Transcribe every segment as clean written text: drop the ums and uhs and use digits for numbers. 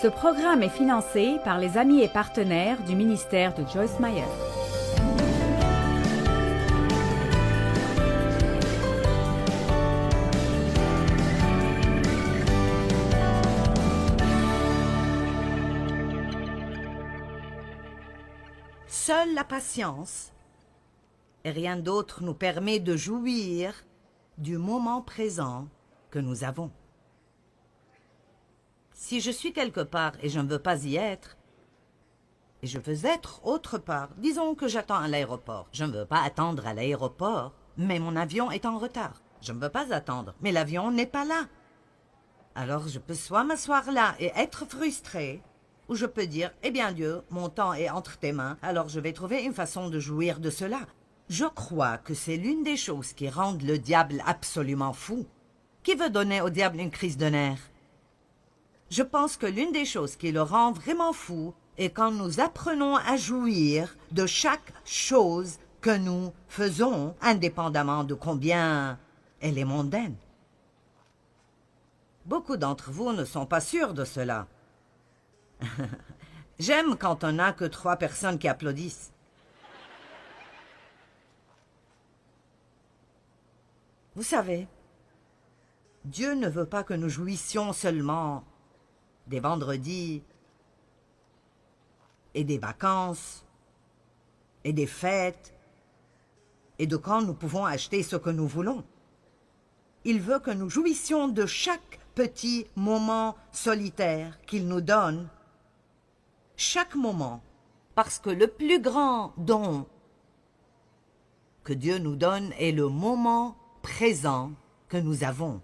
Ce programme est financé par les amis et partenaires du ministère de Joyce Meyer. Seule la patience et rien d'autre nous permet de jouir du moment présent que nous avons. Si je suis quelque part et je ne veux pas y être, et je veux être autre part, disons que j'attends à l'aéroport. Je ne veux pas attendre à l'aéroport, mais mon avion est en retard. Je ne veux pas attendre, mais l'avion n'est pas là. Alors je peux soit m'asseoir là et être frustré, ou je peux dire, eh bien Dieu, mon temps est entre tes mains, alors je vais trouver une façon de jouir de cela. Je crois que c'est l'une des choses qui rendent le diable absolument fou. Qui veut donner au diable une crise de nerfs? Je pense que l'une des choses qui le rend vraiment fou est quand nous apprenons à jouir de chaque chose que nous faisons, indépendamment de combien elle est mondaine. Beaucoup d'entre vous ne sont pas sûrs de cela. J'aime quand on n'a que 3 personnes qui applaudissent. Vous savez, Dieu ne veut pas que nous jouissions seulement des vendredis et des vacances et des fêtes et de quand nous pouvons acheter ce que nous voulons. Il veut que nous jouissions de chaque petit moment solitaire qu'il nous donne, chaque moment, parce que le plus grand don que Dieu nous donne est le moment présent que nous avons.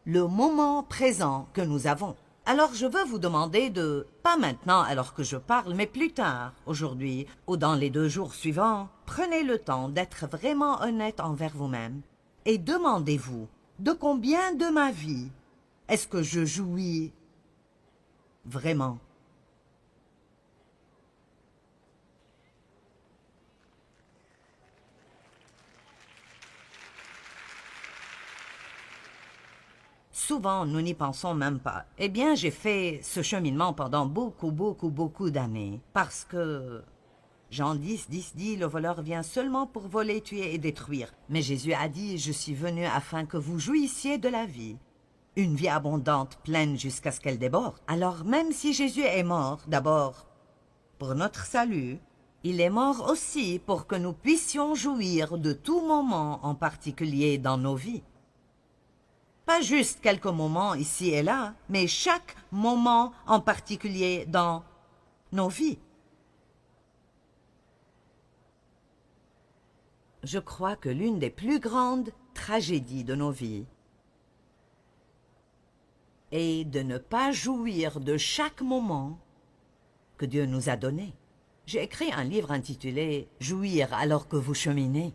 Le moment présent que nous avons. Alors je veux vous demander de, pas maintenant alors que je parle, mais plus tard, aujourd'hui, ou dans les 2 jours suivants, prenez le temps d'être vraiment honnête envers vous-même et demandez-vous, de combien de ma vie est-ce que je jouis vraiment? Souvent, nous n'y pensons même pas. Eh bien, j'ai fait ce cheminement pendant beaucoup d'années. Parce que Jean 10 dit, le voleur vient seulement pour voler, tuer et détruire. Mais Jésus a dit, je suis venu afin que vous jouissiez de la vie. Une vie abondante, pleine jusqu'à ce qu'elle déborde. Alors, même si Jésus est mort, d'abord, pour notre salut, il est mort aussi pour que nous puissions jouir de tout moment en particulier dans nos vies. Pas juste quelques moments ici et là, mais chaque moment en particulier dans nos vies. Je crois que l'une des plus grandes tragédies de nos vies est de ne pas jouir de chaque moment que Dieu nous a donné. J'ai écrit un livre intitulé « Jouir alors que vous cheminez ».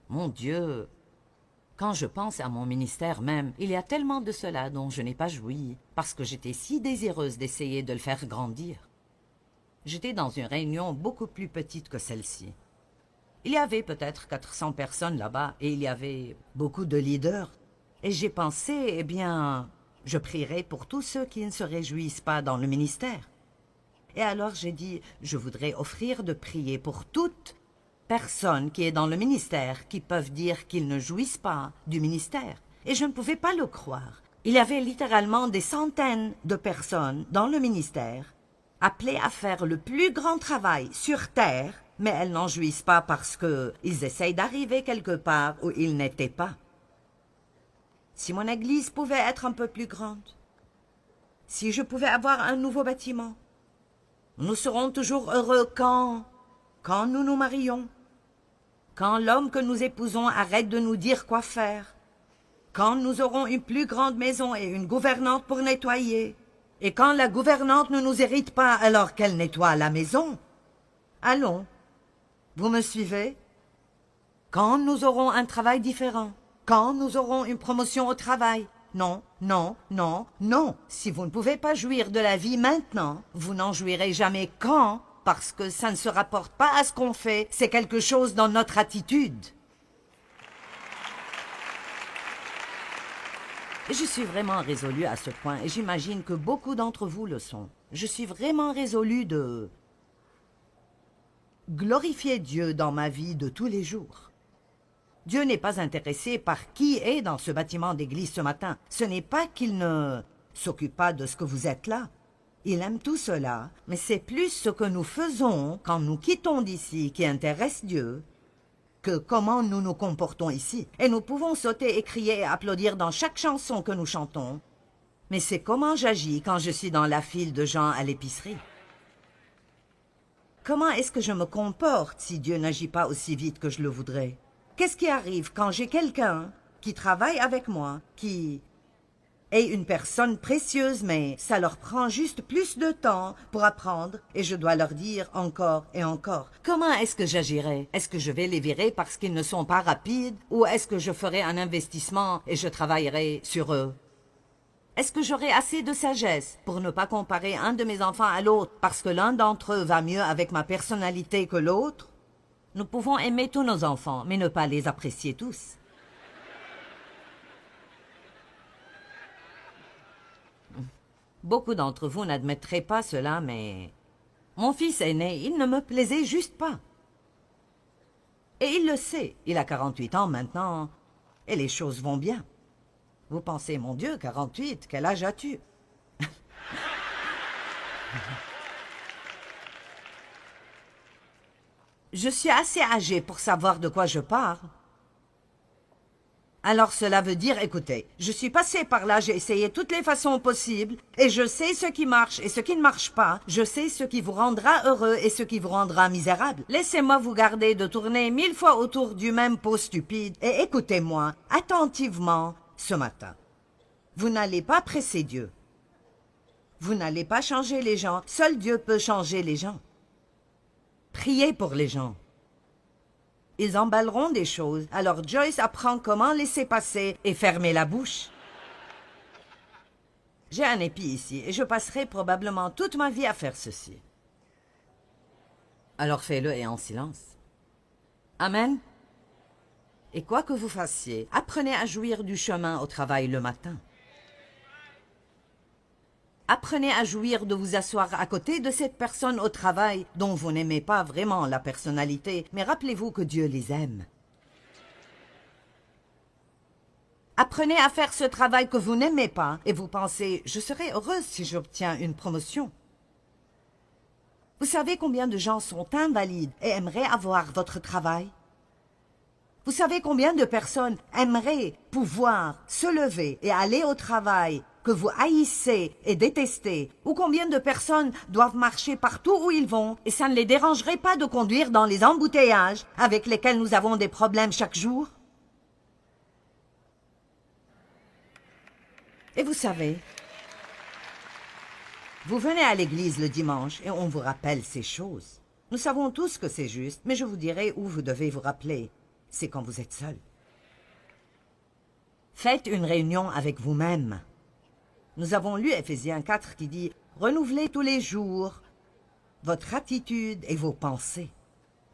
Mon Dieu! Quand je pense à mon ministère même, il y a tellement de cela dont je n'ai pas joui, parce que j'étais si désireuse d'essayer de le faire grandir. J'étais dans une réunion beaucoup plus petite que celle-ci. Il y avait peut-être 400 personnes là-bas, et il y avait beaucoup de leaders. Et j'ai pensé, eh bien, je prierai pour tous ceux qui ne se réjouissent pas dans le ministère. Et alors j'ai dit, je voudrais offrir de prier pour toutes personnes qui est dans le ministère, qui peuvent dire qu'ils ne jouissent pas du ministère. Et je ne pouvais pas le croire. Il y avait littéralement des centaines de personnes dans le ministère, appelées à faire le plus grand travail sur terre, mais elles n'en jouissent pas parce qu'ils essayent d'arriver quelque part où ils n'étaient pas. Si mon église pouvait être un peu plus grande, si je pouvais avoir un nouveau bâtiment, nous serons toujours heureux quand nous nous marions, quand l'homme que nous épousons arrête de nous dire quoi faire, quand nous aurons une plus grande maison et une gouvernante pour nettoyer, et quand la gouvernante ne nous hérite pas alors qu'elle nettoie la maison. Allons, vous me suivez? Quand nous aurons un travail différent, quand nous aurons une promotion au travail. Non, non, non, non. Si vous ne pouvez pas jouir de la vie maintenant, vous n'en jouirez jamais quand? Parce que ça ne se rapporte pas à ce qu'on fait, c'est quelque chose dans notre attitude. Je suis vraiment résolue à ce point et j'imagine que beaucoup d'entre vous le sont. Je suis vraiment résolue de glorifier Dieu dans ma vie de tous les jours. Dieu n'est pas intéressé par qui est dans ce bâtiment d'église ce matin. Ce n'est pas qu'il ne s'occupe pas de ce que vous êtes là. Il aime tout cela, mais c'est plus ce que nous faisons quand nous quittons d'ici qui intéresse Dieu que comment nous nous comportons ici. Et nous pouvons sauter et crier et applaudir dans chaque chanson que nous chantons. Mais c'est comment j'agis quand je suis dans la file de gens à l'épicerie. Comment est-ce que je me comporte si Dieu n'agit pas aussi vite que je le voudrais? Qu'est-ce qui arrive quand j'ai quelqu'un qui travaille avec moi, qui est une personne précieuse, mais ça leur prend juste plus de temps pour apprendre et je dois leur dire encore et encore. Comment est-ce que j'agirai? Est-ce que je vais les virer parce qu'ils ne sont pas rapides ou est-ce que je ferai un investissement et je travaillerai sur eux? Est-ce que j'aurai assez de sagesse pour ne pas comparer un de mes enfants à l'autre parce que l'un d'entre eux va mieux avec ma personnalité que l'autre? Nous pouvons aimer tous nos enfants, mais ne pas les apprécier tous. Beaucoup d'entre vous n'admettraient pas cela, mais mon fils aîné, il ne me plaisait juste pas. Et il le sait, il a 48 ans maintenant, et les choses vont bien. Vous pensez, mon Dieu, 48, quel âge as-tu? Je suis assez âgée pour savoir de quoi je parle. Alors cela veut dire, écoutez, je suis passée par là, j'ai essayé toutes les façons possibles, et je sais ce qui marche et ce qui ne marche pas. Je sais ce qui vous rendra heureux et ce qui vous rendra misérable. Laissez-moi vous garder de tourner 1000 fois autour du même pot stupide, et écoutez-moi attentivement ce matin. Vous n'allez pas presser Dieu. Vous n'allez pas changer les gens. Seul Dieu peut changer les gens. Priez pour les gens. Ils emballeront des choses, alors Joyce apprend comment laisser passer et fermer la bouche. J'ai un épi ici et je passerai probablement toute ma vie à faire ceci. Alors fais-le et en silence. Amen. Et quoi que vous fassiez, apprenez à jouir du chemin au travail le matin. Apprenez à jouir de vous asseoir à côté de cette personne au travail dont vous n'aimez pas vraiment la personnalité, mais rappelez-vous que Dieu les aime. Apprenez à faire ce travail que vous n'aimez pas et vous pensez « Je serai heureuse si j'obtiens une promotion ». Vous savez combien de gens sont invalides et aimeraient avoir votre travail? Vous savez combien de personnes aimeraient pouvoir se lever et aller au travail que vous haïssez et détestez, ou combien de personnes doivent marcher partout où ils vont, et ça ne les dérangerait pas de conduire dans les embouteillages avec lesquels nous avons des problèmes chaque jour? Et vous savez, vous venez à l'église le dimanche et on vous rappelle ces choses. Nous savons tous que c'est juste, mais je vous dirai où vous devez vous rappeler. C'est quand vous êtes seul. Faites une réunion avec vous-même. Nous avons lu Éphésiens 4 qui dit « Renouvelez tous les jours votre attitude et vos pensées. »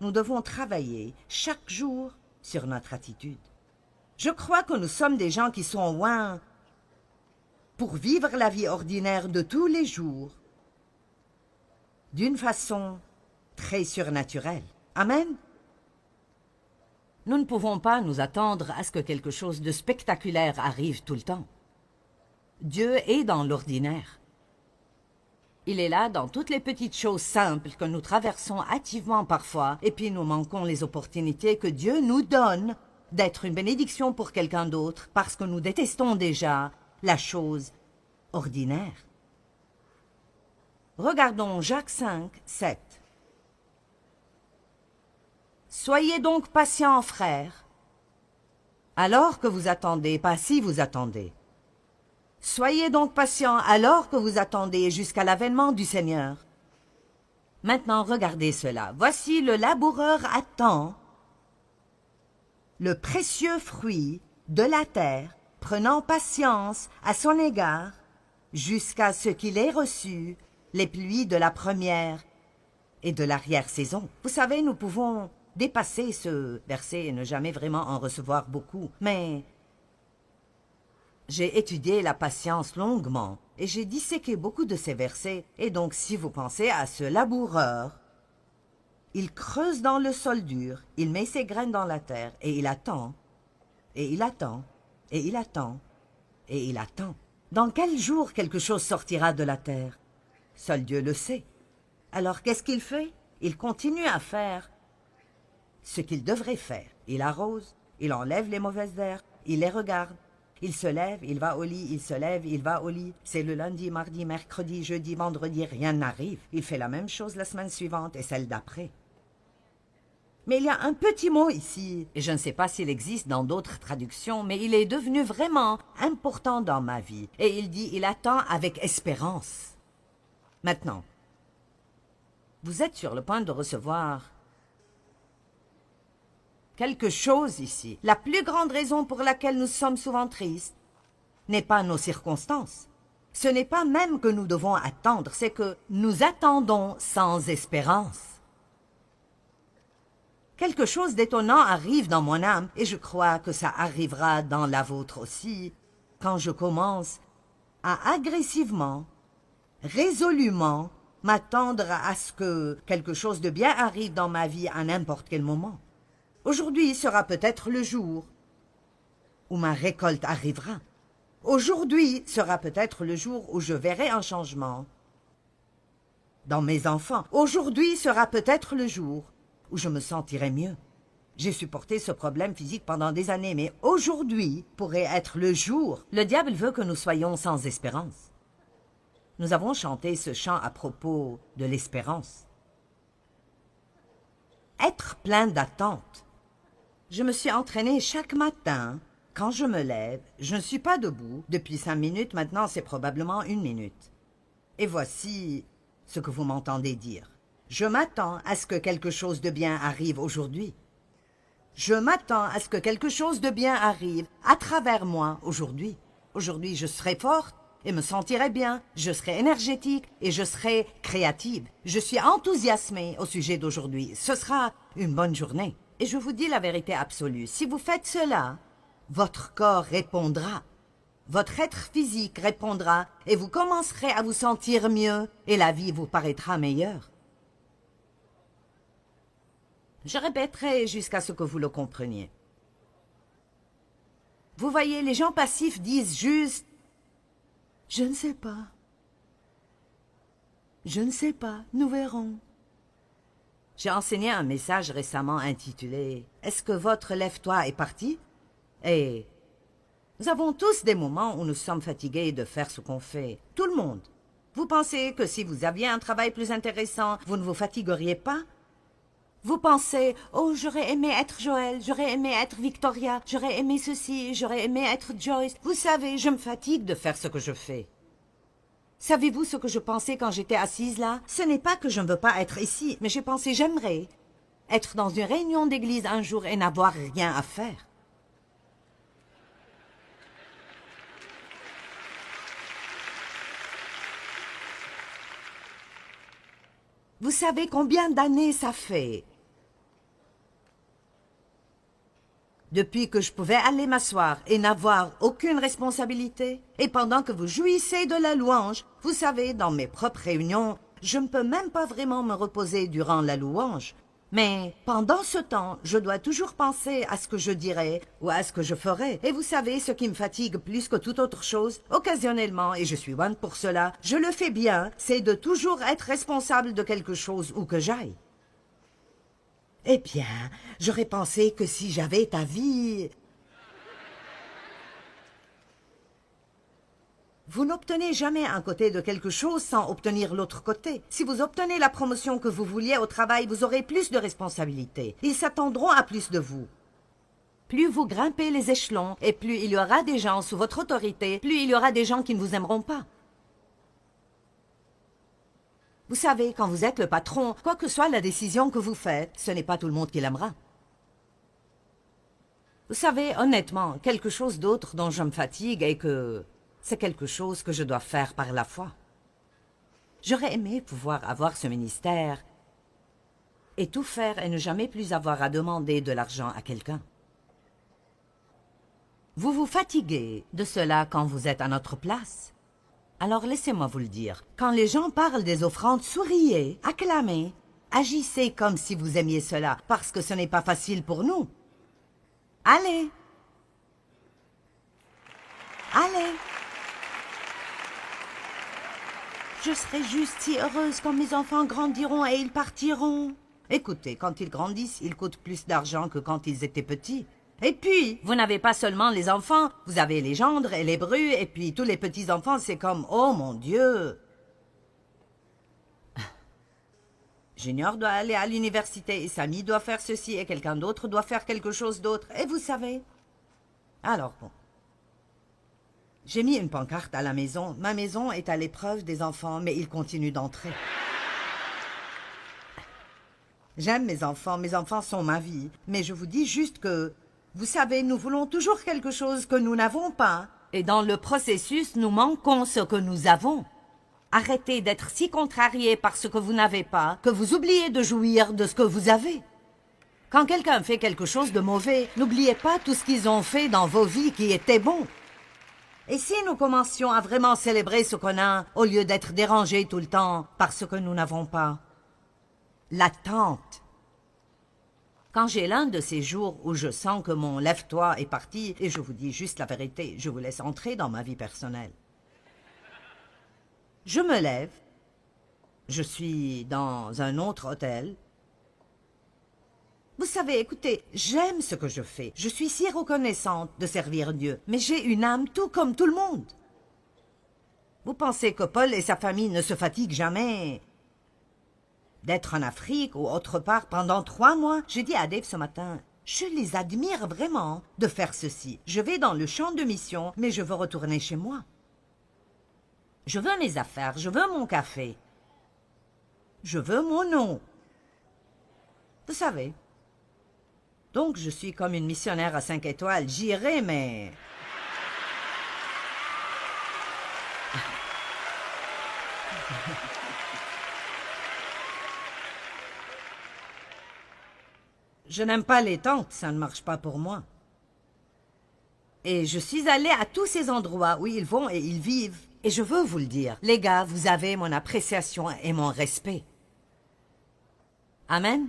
Nous devons travailler chaque jour sur notre attitude. Je crois que nous sommes des gens qui sont loin pour vivre la vie ordinaire de tous les jours d'une façon très surnaturelle. Amen. Nous ne pouvons pas nous attendre à ce que quelque chose de spectaculaire arrive tout le temps. Dieu est dans l'ordinaire. Il est là dans toutes les petites choses simples que nous traversons hâtivement parfois, et puis nous manquons les opportunités que Dieu nous donne d'être une bénédiction pour quelqu'un d'autre, parce que nous détestons déjà la chose ordinaire. Regardons Jacques 5, 7. Soyez donc patients, frères, alors que vous attendez, pas si vous attendez. Soyez donc patients alors que vous attendez jusqu'à l'avènement du Seigneur. Maintenant, regardez cela. Voici le laboureur attend le précieux fruit de la terre, prenant patience à son égard, jusqu'à ce qu'il ait reçu les pluies de la première et de l'arrière-saison. Vous savez, nous pouvons dépasser ce verset et ne jamais vraiment en recevoir beaucoup, mais J'ai étudié la patience longuement, et j'ai disséqué beaucoup de ces versets, et donc si vous pensez à ce laboureur, il creuse dans le sol dur, il met ses graines dans la terre, et il attend, et il attend, et il attend, et il attend. Dans quel jour quelque chose sortira de la terre? Seul Dieu le sait. Alors qu'est-ce qu'il fait? Il continue à faire ce qu'il devrait faire. Il arrose, il enlève les mauvaises herbes, il les regarde. Il se lève, il va au lit, il se lève, il va au lit. C'est le lundi, mardi, mercredi, jeudi, vendredi, rien n'arrive. Il fait la même chose la semaine suivante et celle d'après. Mais il y a un petit mot ici, et je ne sais pas s'il existe dans d'autres traductions, mais il est devenu vraiment important dans ma vie. Et il dit, il attend avec espérance. Maintenant, vous êtes sur le point de recevoir quelque chose ici. La plus grande raison pour laquelle nous sommes souvent tristes n'est pas nos circonstances. Ce n'est pas même que nous devons attendre, c'est que nous attendons sans espérance. Quelque chose d'étonnant arrive dans mon âme, et je crois que ça arrivera dans la vôtre aussi, quand je commence à agressivement, résolument, m'attendre à ce que quelque chose de bien arrive dans ma vie à n'importe quel moment. Aujourd'hui sera peut-être le jour où ma récolte arrivera. Aujourd'hui sera peut-être le jour où je verrai un changement dans mes enfants. Aujourd'hui sera peut-être le jour où je me sentirai mieux. J'ai supporté ce problème physique pendant des années, mais aujourd'hui pourrait être le jour. Le diable veut que nous soyons sans espérance. Nous avons chanté ce chant à propos de l'espérance. Être plein d'attente. Je me suis entraînée chaque matin. Quand je me lève, je ne suis pas debout. Depuis 5 minutes, maintenant c'est probablement 1 minute. Et voici ce que vous m'entendez dire. Je m'attends à ce que quelque chose de bien arrive aujourd'hui. Je m'attends à ce que quelque chose de bien arrive à travers moi aujourd'hui. Aujourd'hui, je serai forte et me sentirai bien. Je serai énergétique et je serai créative. Je suis enthousiasmée au sujet d'aujourd'hui. Ce sera une bonne journée. Et je vous dis la vérité absolue. Si vous faites cela, votre corps répondra. Votre être physique répondra et vous commencerez à vous sentir mieux et la vie vous paraîtra meilleure. Je répéterai jusqu'à ce que vous le compreniez. Vous voyez, les gens passifs disent juste « Je ne sais pas. Je ne sais pas, nous verrons. » J'ai enseigné un message récemment intitulé « Est-ce que votre lève-toi est parti ?» Et nous avons tous des moments où nous sommes fatigués de faire ce qu'on fait. Tout le monde. Vous pensez que si vous aviez un travail plus intéressant, vous ne vous fatigueriez pas? Vous pensez « Oh, j'aurais aimé être Joël, j'aurais aimé être Victoria, j'aurais aimé ceci, j'aurais aimé être Joyce. » Vous savez, je me fatigue de faire ce que je fais. Savez-vous ce que je pensais quand j'étais assise là? Ce n'est pas que je ne veux pas être ici, mais j'ai pensé j'aimerais être dans une réunion d'église un jour et n'avoir rien à faire. Vous savez combien d'années ça fait? Depuis que je pouvais aller m'asseoir et n'avoir aucune responsabilité, et pendant que vous jouissez de la louange, vous savez, dans mes propres réunions, je ne peux même pas vraiment me reposer durant la louange. Mais pendant ce temps, je dois toujours penser à ce que je dirais ou à ce que je ferais. Et vous savez, ce qui me fatigue plus que toute autre chose, occasionnellement, et je suis bonne pour cela, je le fais bien, c'est de toujours être responsable de quelque chose où que j'aille. Eh bien, j'aurais pensé que si j'avais ta vie... Vous n'obtenez jamais un côté de quelque chose sans obtenir l'autre côté. Si vous obtenez la promotion que vous vouliez au travail, vous aurez plus de responsabilités. Ils s'attendront à plus de vous. Plus vous grimpez les échelons, et plus il y aura des gens sous votre autorité, plus il y aura des gens qui ne vous aimeront pas. Vous savez, quand vous êtes le patron, quoi que soit la décision que vous faites, ce n'est pas tout le monde qui l'aimera. Vous savez, honnêtement, quelque chose d'autre dont je me fatigue est que c'est quelque chose que je dois faire par la foi. J'aurais aimé pouvoir avoir ce ministère et tout faire et ne jamais plus avoir à demander de l'argent à quelqu'un. Vous vous fatiguez de cela quand vous êtes à notre place. Alors laissez-moi vous le dire. Quand les gens parlent des offrandes, souriez, acclamez. Agissez comme si vous aimiez cela, parce que ce n'est pas facile pour nous. Allez. Allez. Je serai juste si heureuse quand mes enfants grandiront et ils partiront. Écoutez, quand ils grandissent, ils coûtent plus d'argent que quand ils étaient petits. Et puis, vous n'avez pas seulement les enfants, vous avez les gendres et les brus, et puis tous les petits-enfants, c'est comme, oh mon Dieu. Junior doit aller à l'université, et Samy doit faire ceci, et quelqu'un d'autre doit faire quelque chose d'autre, et vous savez. Alors bon. J'ai mis une pancarte à la maison. Ma maison est à l'épreuve des enfants, mais ils continuent d'entrer. J'aime mes enfants sont ma vie, mais je vous dis juste que, vous savez, nous voulons toujours quelque chose que nous n'avons pas. Et dans le processus, nous manquons ce que nous avons. Arrêtez d'être si contrariés par ce que vous n'avez pas, que vous oubliez de jouir de ce que vous avez. Quand quelqu'un fait quelque chose de mauvais, n'oubliez pas tout ce qu'ils ont fait dans vos vies qui était bon. Et si nous commencions à vraiment célébrer ce qu'on a, au lieu d'être dérangés tout le temps par ce que nous n'avons pas? L'attente. Quand j'ai l'un de ces jours où je sens que mon lève-toi est parti, et je vous dis juste la vérité, je vous laisse entrer dans ma vie personnelle. Je me lève, je suis dans un autre hôtel. Vous savez, écoutez, j'aime ce que je fais. Je suis si reconnaissante de servir Dieu, mais j'ai une âme tout comme tout le monde. Vous pensez que Paul et sa famille ne se fatiguent jamais d'être en Afrique ou autre part pendant 3 mois? J'ai dit à Dave ce matin, je les admire vraiment de faire ceci. Je vais dans le champ de mission, mais je veux retourner chez moi. Je veux mes affaires, je veux mon café. Je veux mon nom. Vous savez. Donc, je suis comme une missionnaire à 5 étoiles. J'irai, mais... Je n'aime pas les tentes, ça ne marche pas pour moi. Et je suis allée à tous ces endroits où ils vont et ils vivent. Et je veux vous le dire, les gars, vous avez mon appréciation et mon respect. Amen.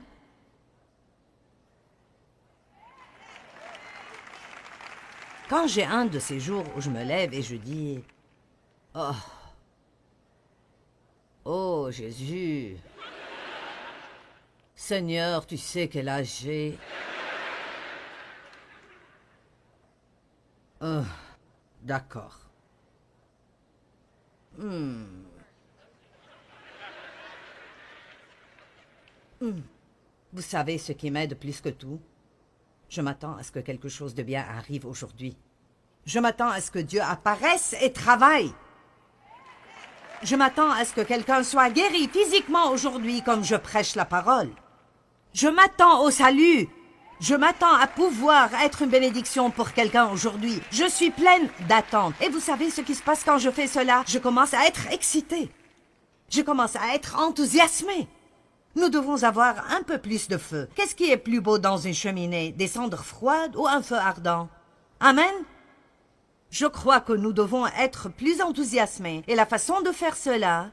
Quand j'ai un de ces jours où je me lève et je dis « Oh, oh Jésus, Seigneur, tu sais quel âge j'ai. Oh, d'accord. Vous savez ce qui m'aide plus que tout? Je m'attends à ce que quelque chose de bien arrive aujourd'hui. Je m'attends à ce que Dieu apparaisse et travaille. Je m'attends à ce que quelqu'un soit guéri physiquement aujourd'hui comme je prêche la parole. Je m'attends au salut. Je m'attends à pouvoir être une bénédiction pour quelqu'un aujourd'hui. Je suis pleine d'attente. Et vous savez ce qui se passe quand je fais cela? Je commence à être excitée. Je commence à être enthousiasmée. Nous devons avoir un peu plus de feu. Qu'est-ce qui est plus beau dans une cheminée? Des cendres froides ou un feu ardent? Amen? Je crois que nous devons être plus enthousiasmés. Et la façon de faire cela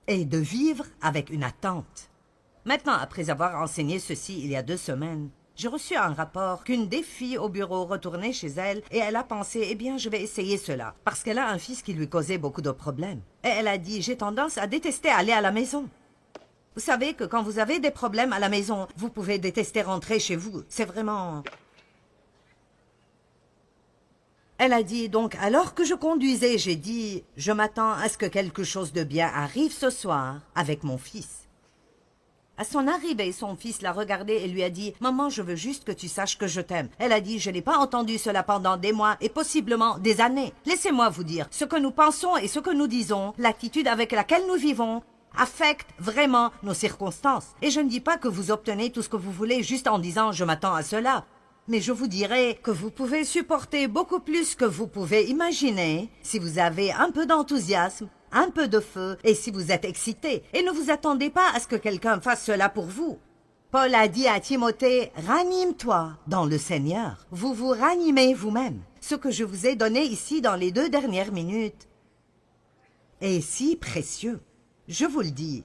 est de vivre avec une attente. Maintenant, après avoir enseigné ceci il y a 2 semaines, j'ai reçu un rapport qu'une des filles au bureau retournait chez elle et elle a pensé, eh bien, je vais essayer cela, parce qu'elle a un fils qui lui causait beaucoup de problèmes. Et elle a dit, j'ai tendance à détester aller à la maison. Vous savez que quand vous avez des problèmes à la maison, vous pouvez détester rentrer chez vous. C'est vraiment... Elle a dit, donc, alors que je conduisais, j'ai dit, je m'attends à ce que quelque chose de bien arrive ce soir avec mon fils. À son arrivée, son fils l'a regardée et lui a dit, « Maman, je veux juste que tu saches que je t'aime. » Elle a dit, « Je n'ai pas entendu cela pendant des mois et possiblement des années. » Laissez-moi vous dire, ce que nous pensons et ce que nous disons, l'attitude avec laquelle nous vivons, affecte vraiment nos circonstances. Et je ne dis pas que vous obtenez tout ce que vous voulez juste en disant « Je m'attends à cela ». Mais je vous dirai que vous pouvez supporter beaucoup plus que vous pouvez imaginer si vous avez un peu d'enthousiasme, un peu de feu et si vous êtes excité. Et ne vous attendez pas à ce que quelqu'un fasse cela pour vous. Paul a dit à Timothée, « Ranime-toi dans le Seigneur. » Vous vous ranimez vous-même. ce que je vous ai donné ici dans les 2 dernières minutes est si précieux. Je vous le dis.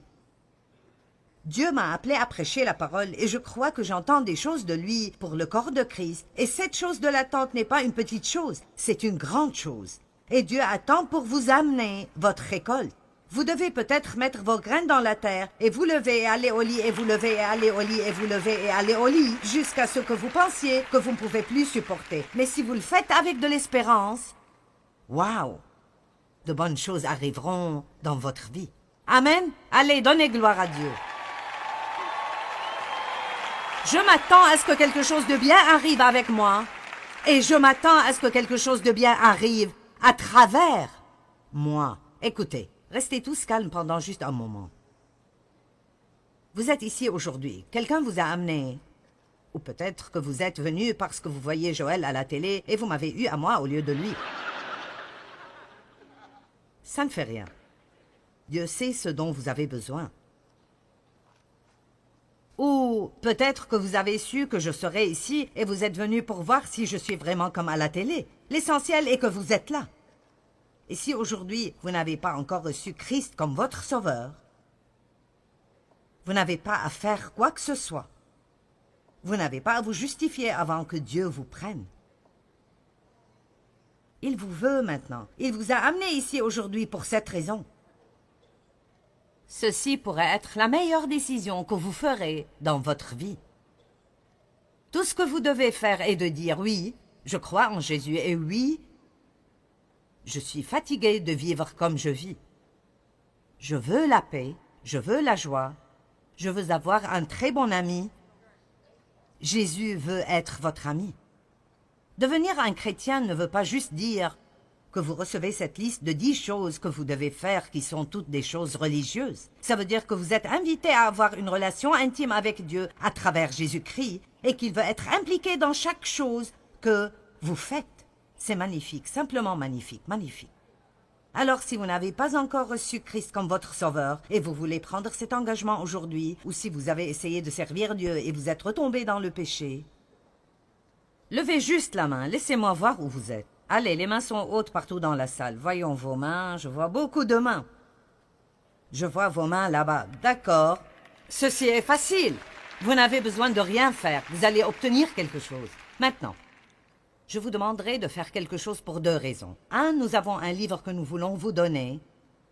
Dieu m'a appelé à prêcher la parole et je crois que j'entends des choses de lui pour le corps de Christ. Et cette chose de l'attente n'est pas une petite chose, c'est une grande chose. Et Dieu attend pour vous amener votre récolte. Vous devez peut-être mettre vos graines dans la terre et vous lever et aller au lit et vous lever et aller au lit et vous lever et aller au lit jusqu'à ce que vous pensiez que vous ne pouvez plus supporter. Mais si vous le faites avec de l'espérance, waouh, de bonnes choses arriveront dans votre vie. Amen. Allez, donnez gloire à Dieu. Je m'attends à ce que quelque chose de bien arrive avec moi et je m'attends à ce que quelque chose de bien arrive à travers moi. Écoutez, restez tous calmes pendant juste un moment. Vous êtes ici aujourd'hui. Quelqu'un vous a amené. Ou peut-être que vous êtes venu parce que vous voyez Joël à la télé et vous m'avez eu à moi au lieu de lui. Ça ne fait rien. Dieu sait ce dont vous avez besoin. Ou peut-être que vous avez su que je serais ici et vous êtes venu pour voir si je suis vraiment comme à la télé. L'essentiel est que vous êtes là. Et si aujourd'hui vous n'avez pas encore reçu Christ comme votre sauveur, vous n'avez pas à faire quoi que ce soit. Vous n'avez pas à vous justifier avant que Dieu vous prenne. Il vous veut maintenant. Il vous a amené ici aujourd'hui pour cette raison. Ceci pourrait être la meilleure décision que vous ferez dans votre vie. Tout ce que vous devez faire est de dire « Oui, je crois en Jésus et oui, je suis fatigué de vivre comme je vis. Je veux la paix, je veux la joie, je veux avoir un très bon ami. Jésus veut être votre ami. » Devenir un chrétien ne veut pas juste dire que vous recevez cette liste de 10 choses que vous devez faire qui sont toutes des choses religieuses. Ça veut dire que vous êtes invité à avoir une relation intime avec Dieu à travers Jésus-Christ et qu'il veut être impliqué dans chaque chose que vous faites. C'est magnifique, simplement magnifique, magnifique. Alors si vous n'avez pas encore reçu Christ comme votre sauveur et vous voulez prendre cet engagement aujourd'hui, ou si vous avez essayé de servir Dieu et vous êtes retombé dans le péché, levez juste la main, laissez-moi voir où vous êtes. Allez, les mains sont hautes partout dans la salle. Voyons vos mains, je vois beaucoup de mains. Je vois vos mains là-bas. D'accord. Ceci est facile. Vous n'avez besoin de rien faire. Vous allez obtenir quelque chose. Maintenant, je vous demanderai de faire quelque chose pour 2 raisons. 1, nous avons un livre que nous voulons vous donner.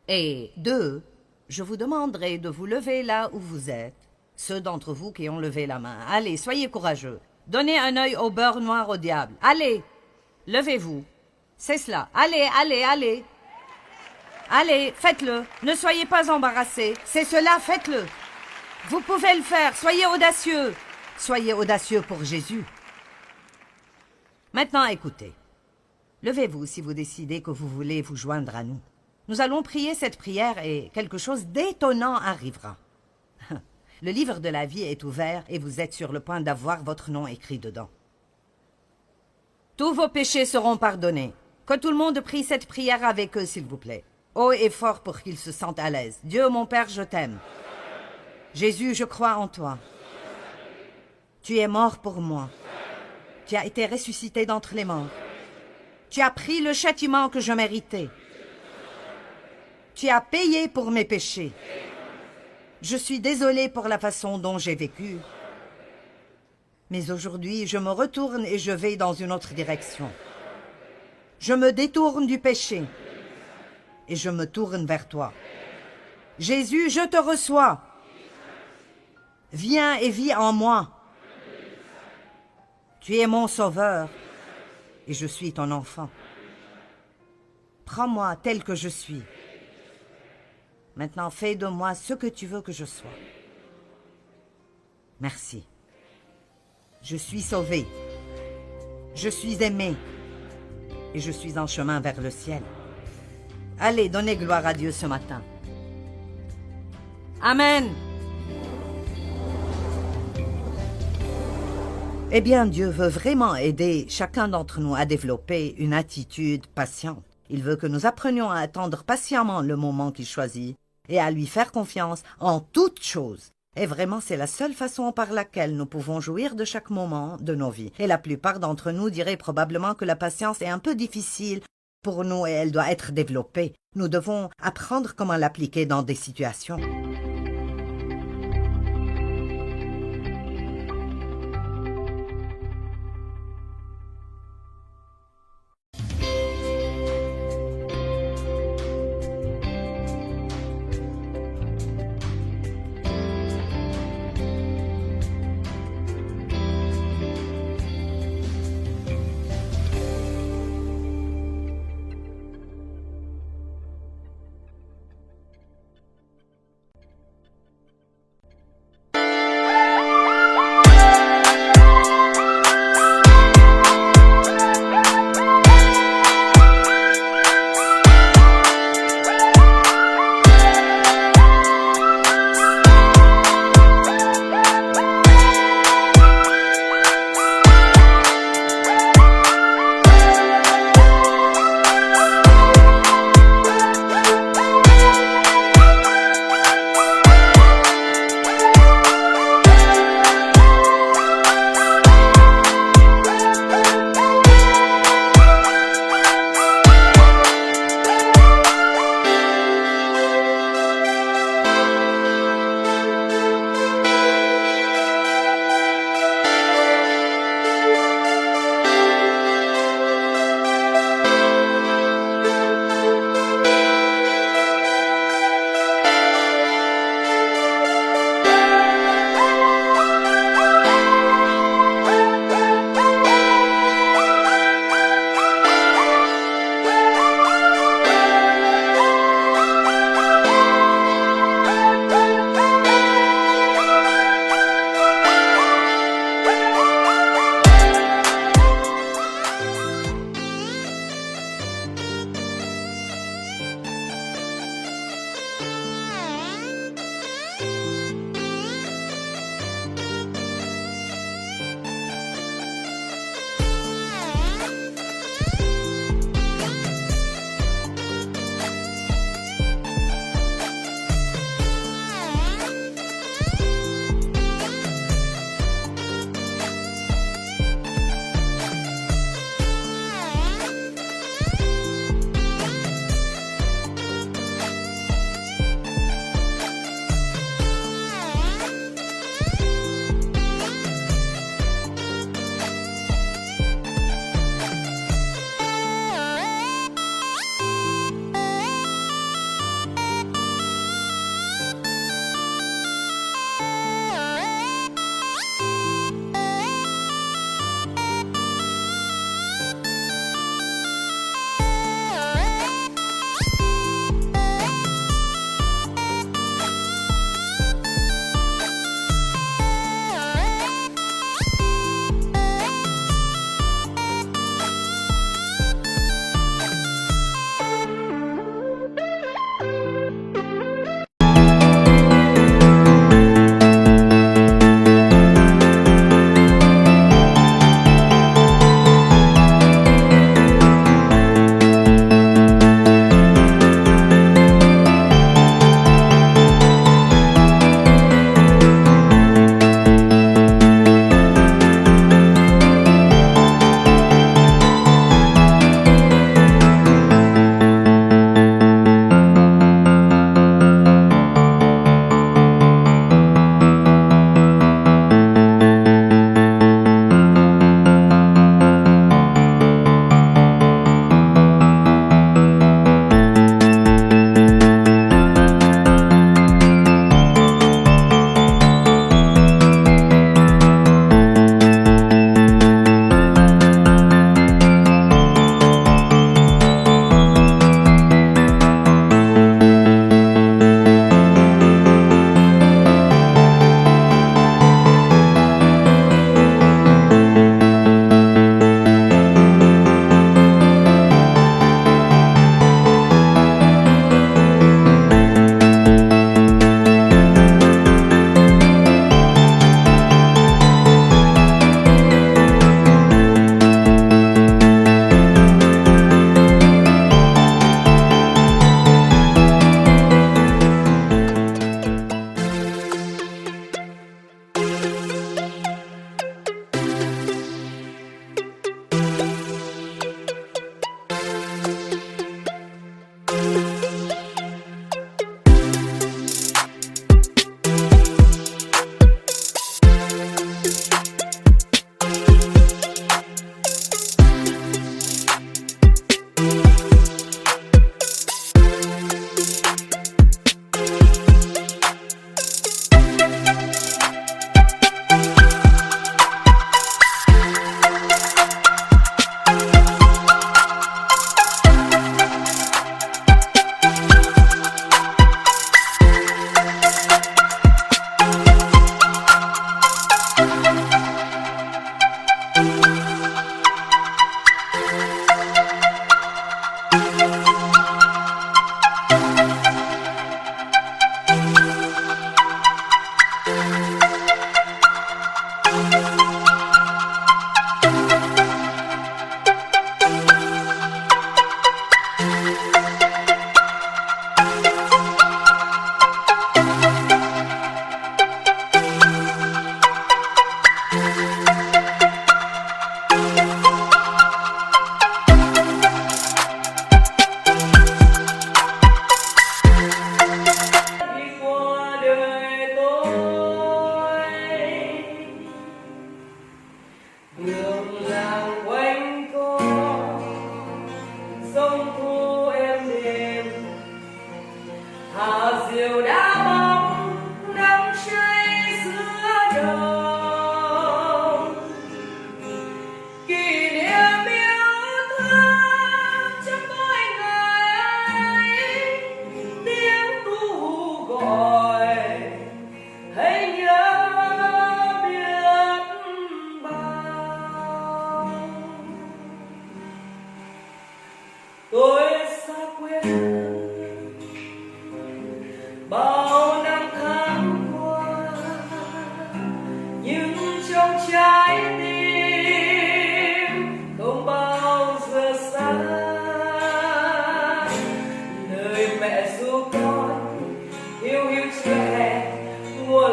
Et 2, je vous demanderai de vous lever là où vous êtes. Ceux d'entre vous qui ont levé la main. Allez, soyez courageux. Donnez un œil au beurre noir au diable. Allez, levez-vous. C'est cela. Allez, allez, allez. Allez, faites-le. Ne soyez pas embarrassés. C'est cela, faites-le. Vous pouvez le faire. Soyez audacieux. Soyez audacieux pour Jésus. Maintenant, écoutez. Levez-vous si vous décidez que vous voulez vous joindre à nous. Nous allons prier cette prière et quelque chose d'étonnant arrivera. Le livre de la vie est ouvert et vous êtes sur le point d'avoir votre nom écrit dedans. Tous vos péchés seront pardonnés. Que tout le monde prie cette prière avec eux, s'il vous plaît. Haut et fort pour qu'ils se sentent à l'aise. Dieu, mon Père, je t'aime. Jésus, je crois en toi. Tu es mort pour moi. Tu as été ressuscité d'entre les morts. Tu as pris le châtiment que je méritais. Tu as payé pour mes péchés. Je suis désolé pour la façon dont j'ai vécu. Mais aujourd'hui, je me retourne et je vais dans une autre direction. Je me détourne du péché et je me tourne vers toi. Jésus, je te reçois. Viens et vis en moi. Tu es mon sauveur et je suis ton enfant. Prends-moi tel que je suis. Maintenant, fais de moi ce que tu veux que je sois. Merci. Je suis sauvé. Je suis aimé. Et je suis en chemin vers le ciel. Allez, donnez gloire à Dieu ce matin. Amen. Eh bien, Dieu veut vraiment aider chacun d'entre nous à développer une attitude patiente. Il veut que nous apprenions à attendre patiemment le moment qu'il choisit et à lui faire confiance en toutes choses. Et vraiment, c'est la seule façon par laquelle nous pouvons jouir de chaque moment de nos vies. Et la plupart d'entre nous diraient probablement que la patience est un peu difficile pour nous et elle doit être développée. Nous devons apprendre comment l'appliquer dans des situations.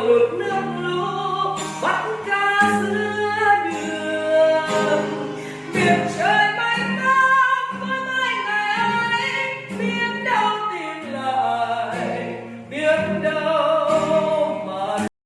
mực nước lũ bắt